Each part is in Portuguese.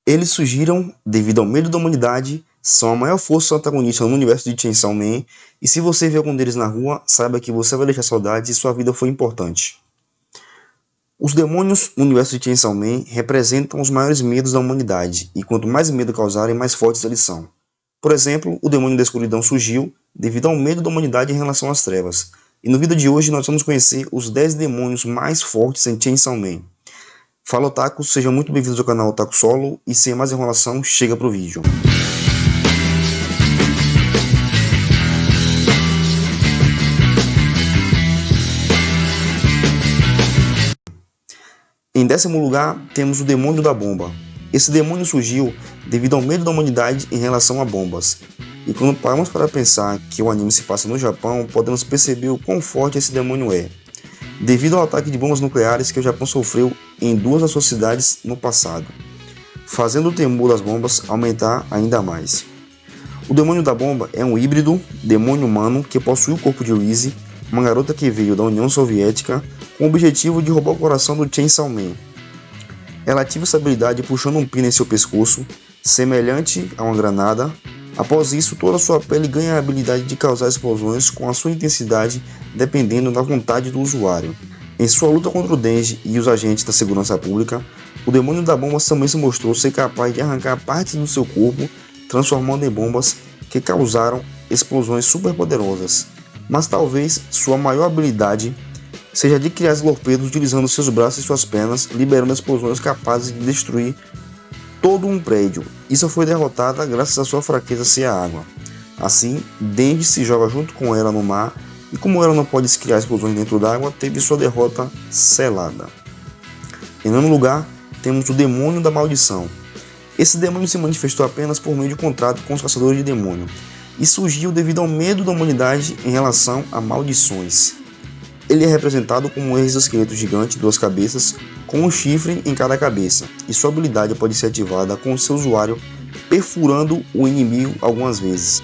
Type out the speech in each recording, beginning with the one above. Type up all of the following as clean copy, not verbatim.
Eles surgiram devido ao medo da humanidade, são a maior força antagonista no universo de Chainsaw Man, e se você ver algum deles na rua, saiba que você vai deixar saudades e sua vida foi importante. Os demônios no universo de Chainsaw Man representam os maiores medos da humanidade, e quanto mais medo causarem, mais fortes eles são. Por exemplo, o demônio da escuridão surgiu devido ao medo da humanidade em relação às trevas. E no vídeo de hoje nós vamos conhecer os 10 demônios mais fortes em Chainsaw Man. Fala otakus, sejam muito bem-vindos ao canal Otaku Solo, e sem mais enrolação, chega pro vídeo. Em 10º lugar, temos o demônio da bomba. Esse demônio surgiu devido ao medo da humanidade em relação a bombas. E quando paramos para pensar que o anime se passa no Japão, podemos perceber o quão forte esse demônio é. Devido ao ataque de bombas nucleares que o Japão sofreu em 2 das suas cidades no passado, fazendo o temor das bombas aumentar ainda mais. O demônio da bomba é um híbrido demônio humano que possui o corpo de Lizzie, uma garota que veio da União Soviética com o objetivo de roubar o coração do Chainsaw Man. Ela ativa essa habilidade puxando um pino em seu pescoço, semelhante a uma granada. Após isso, toda a sua pele ganha a habilidade de causar explosões com a sua intensidade dependendo da vontade do usuário. Em sua luta contra o Denji e os agentes da segurança pública, o demônio da bomba também se mostrou ser capaz de arrancar partes do seu corpo, transformando em bombas que causaram explosões superpoderosas. Mas talvez sua maior habilidade seja de criar torpedos utilizando seus braços e suas pernas, liberando explosões capazes de destruir todo um prédio. Isso foi derrotada graças à sua fraqueza ser a água. Assim, Denji se joga junto com ela no mar, e como ela não pode criar explosões dentro d'água, teve sua derrota selada. Em 9º lugar, temos o demônio da maldição. Esse demônio se manifestou apenas por meio de contrato com os caçadores de demônio, e surgiu devido ao medo da humanidade em relação a maldições. Ele é representado como um exoesqueleto gigante de 2 cabeças, com um chifre em cada cabeça, e sua habilidade pode ser ativada com o seu usuário perfurando o inimigo algumas vezes.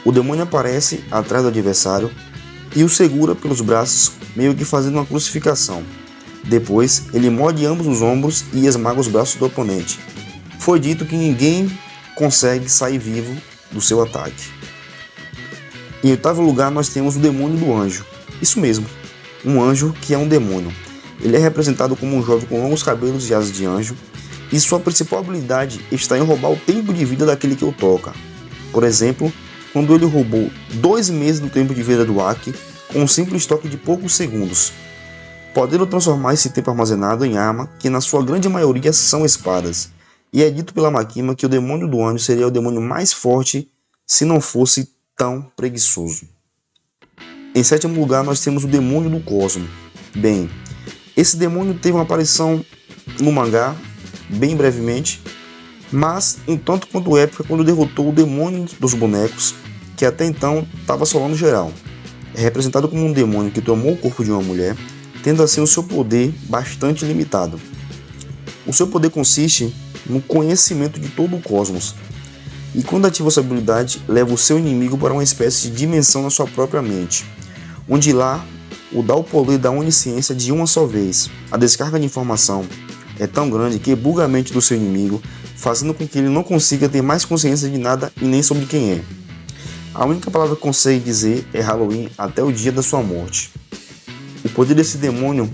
O demônio aparece atrás do adversário e o segura pelos braços, meio que fazendo uma crucificação. Depois, ele morde ambos os ombros e esmaga os braços do oponente. Foi dito que ninguém consegue sair vivo do seu ataque. Em 8º lugar, nós temos o demônio do anjo. Isso mesmo, um anjo que é um demônio. Ele é representado como um jovem com longos cabelos e asas de anjo, e sua principal habilidade está em roubar o tempo de vida daquele que o toca. Por exemplo, quando ele roubou 2 meses do tempo de vida do Aki com um simples toque de poucos segundos, podendo transformar esse tempo armazenado em arma, que na sua grande maioria são espadas. E é dito pela Makima que o demônio do anjo seria o demônio mais forte se não fosse tão preguiçoso. Em 7º lugar, nós temos o demônio do cosmo. Bem, esse demônio teve uma aparição no mangá, bem brevemente, mas um tanto quanto épica quando derrotou o demônio dos bonecos, que até então estava assolando geral. É representado como um demônio que tomou o corpo de uma mulher, tendo assim o seu poder bastante limitado. O seu poder consiste no conhecimento de todo o cosmos, e quando ativa essa habilidade, leva o seu inimigo para uma espécie de dimensão na sua própria mente, onde lá o dá o poder da onisciência de uma só vez. A descarga de informação é tão grande que buga a mente do seu inimigo, fazendo com que ele não consiga ter mais consciência de nada e nem sobre quem é. A única palavra que consegue dizer é Halloween até o dia da sua morte. O poder desse demônio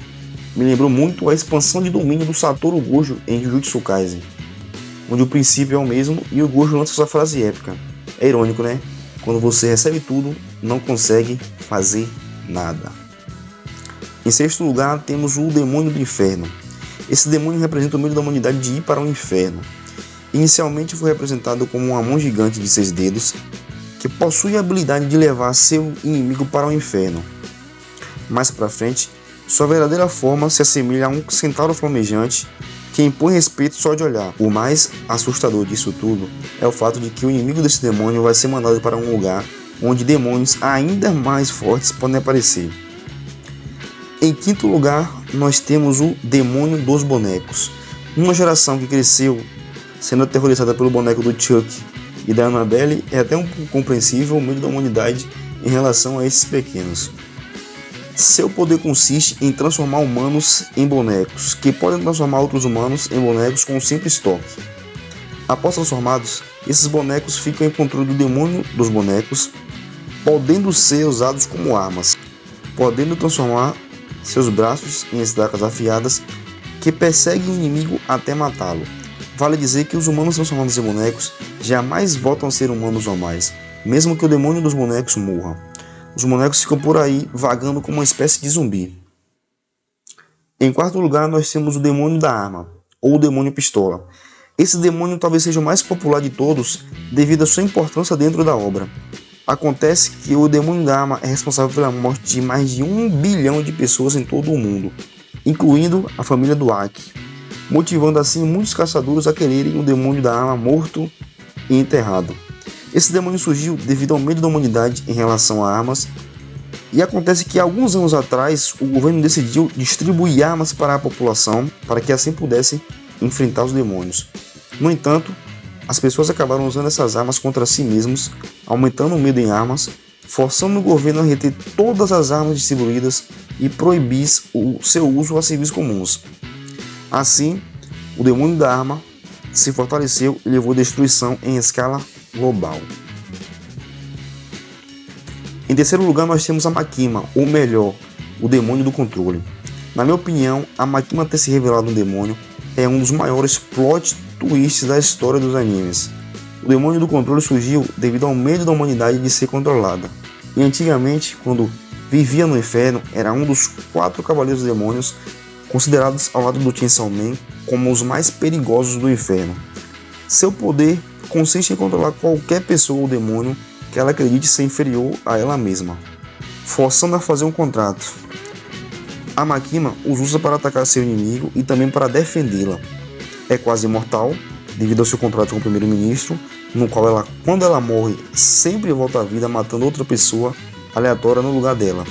me lembrou muito a expansão de domínio do Satoru Gojo em Jujutsu Kaisen, onde o princípio é o mesmo e o Gojo lança sua frase épica. É irônico, né? Quando você recebe tudo, não consegue fazer nada. Em 6º lugar, temos o demônio do inferno. Esse demônio representa o medo da humanidade de ir para o inferno. Inicialmente foi representado como uma mão gigante de 6 dedos, que possui a habilidade de levar seu inimigo para o inferno. Mais para frente, sua verdadeira forma se assemelha a um centauro flamejante que impõe respeito só de olhar. O mais assustador disso tudo é o fato de que o inimigo desse demônio vai ser mandado para um lugar onde demônios ainda mais fortes podem aparecer. Em 5º lugar, nós temos o demônio dos bonecos. Uma geração que cresceu sendo aterrorizada pelo boneco do Chuck e da Annabelle, é até um pouco compreensível o medo da humanidade em relação a esses pequenos. Seu poder consiste em transformar humanos em bonecos, que podem transformar outros humanos em bonecos com um simples toque. Após transformados, esses bonecos ficam em controle do demônio dos bonecos, podendo ser usados como armas, podendo transformar seus braços em estacas afiadas que perseguem o inimigo até matá-lo. Vale dizer que os humanos transformados em bonecos jamais voltam a ser humanos normais, mesmo que o demônio dos bonecos morra. Os bonecos ficam por aí vagando como uma espécie de zumbi. Em quarto lugar, nós temos o demônio da arma, ou o demônio pistola. Esse demônio talvez seja o mais popular de todos devido à sua importância dentro da obra. Acontece que o demônio da arma é responsável pela morte de mais de 1 bilhão de pessoas em todo o mundo, incluindo a família do Aki, motivando assim muitos caçadores a quererem o demônio da arma morto e enterrado. Esse demônio surgiu devido ao medo da humanidade em relação a armas, e acontece que alguns anos atrás o governo decidiu distribuir armas para a população para que assim pudessem enfrentar os demônios. No entanto, as pessoas acabaram usando essas armas contra si mesmos, aumentando o medo em armas, forçando o governo a reter todas as armas distribuídas e proibir o seu uso a civis comuns. Assim, o demônio da arma se fortaleceu e levou destruição em escala global. Em terceiro lugar, nós temos a Makima, ou melhor, o demônio do controle. Na minha opinião, a Makima ter se revelado um demônio é um dos maiores plot twists da história dos animes. O demônio do controle surgiu devido ao medo da humanidade de ser controlada. E antigamente, quando vivia no inferno, era um dos 4 cavaleiros demônios considerados ao lado do Chainsaw Man como os mais perigosos do inferno. Seu poder consiste em controlar qualquer pessoa ou demônio que ela acredite ser inferior a ela mesma, forçando a fazer um contrato. A Makima os usa para atacar seu inimigo e também para defendê-la. É quase imortal, devido ao seu contrato com o primeiro-ministro, no qual ela, quando ela morre, sempre volta à vida matando outra pessoa aleatória no lugar dela.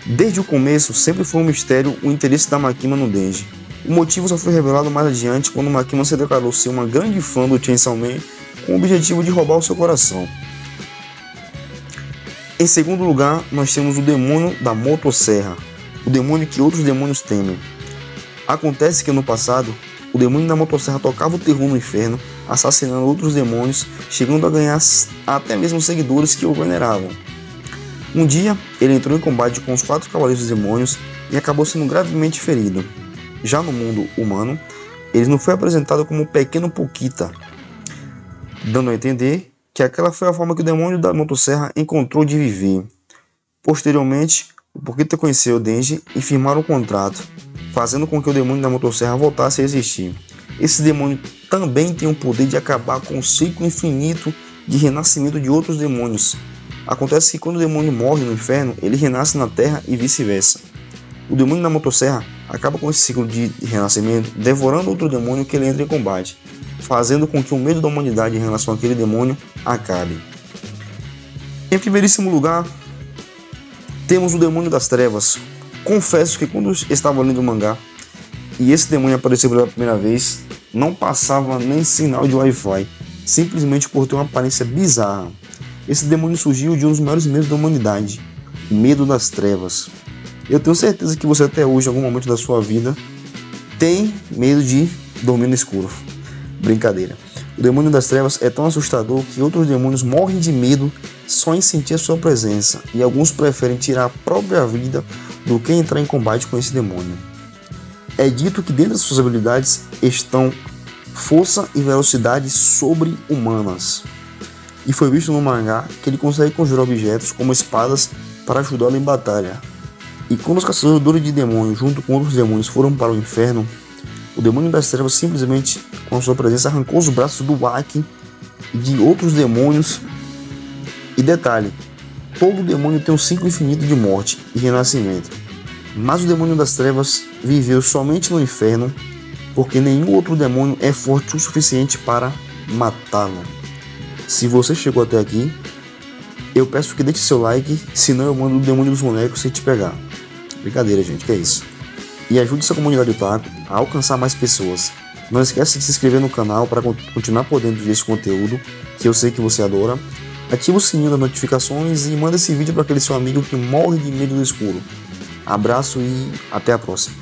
Desde o começo, sempre foi um mistério o interesse da Makima no Denji. O motivo só foi revelado mais adiante quando Makima se declarou ser uma grande fã do Chainsaw Man com o objetivo de roubar o seu coração. Em segundo lugar, nós temos o demônio da motosserra, o demônio que outros demônios temem. Acontece que no passado, o demônio da motosserra tocava o terror no inferno, assassinando outros demônios, chegando a ganhar até mesmo seguidores que o veneravam. Um dia, ele entrou em combate com os 4 cavaleiros dos demônios e acabou sendo gravemente ferido. Já no mundo humano, ele não foi apresentado como um pequeno Pukita, dando a entender que aquela foi a forma que o demônio da motosserra encontrou de viver. Posteriormente, o Pukita conheceu o Denji e firmaram um contrato, fazendo com que o demônio da motosserra voltasse a existir. Esse demônio também tem o poder de acabar com o ciclo infinito de renascimento de outros demônios. Acontece que quando o demônio morre no inferno, ele renasce na terra e vice-versa. O demônio da motosserra acaba com esse ciclo de renascimento, devorando outro demônio que ele entra em combate, fazendo com que o medo da humanidade em relação àquele demônio acabe. Em primeiríssimo lugar, temos o demônio das trevas. Confesso que quando eu estava lendo o mangá e esse demônio apareceu pela primeira vez, não passava nem sinal de Wi-Fi, simplesmente por ter uma aparência bizarra. Esse demônio surgiu de um dos maiores medos da humanidade, o medo das trevas. Eu tenho certeza que você até hoje, em algum momento da sua vida, tem medo de dormir no escuro. Brincadeira. O demônio das trevas é tão assustador que outros demônios morrem de medo só em sentir a sua presença, e alguns preferem tirar a própria vida do que entrar em combate com esse demônio. É dito que dentro das suas habilidades estão força e velocidade sobre-humanas. E foi visto no mangá que ele consegue conjurar objetos como espadas para ajudá-lo em batalha. E quando os caçadores de demônios junto com outros demônios foram para o inferno, o demônio das trevas simplesmente, com a sua presença, arrancou os braços do Aki e de outros demônios. E detalhe, todo demônio tem um ciclo infinito de morte e renascimento. Mas o demônio das trevas viveu somente no inferno, porque nenhum outro demônio é forte o suficiente para matá-lo. Se você chegou até aqui, eu peço que deixe seu like, senão eu mando o demônio dos bonecos sem te pegar. Brincadeira, gente, que é isso. E ajude essa comunidade otaku a alcançar mais pessoas. Não esqueça de se inscrever no canal para continuar por dentro desse conteúdo, que eu sei que você adora. Ativa o sininho das notificações e manda esse vídeo para aquele seu amigo que morre de medo do escuro. Abraço e até a próxima.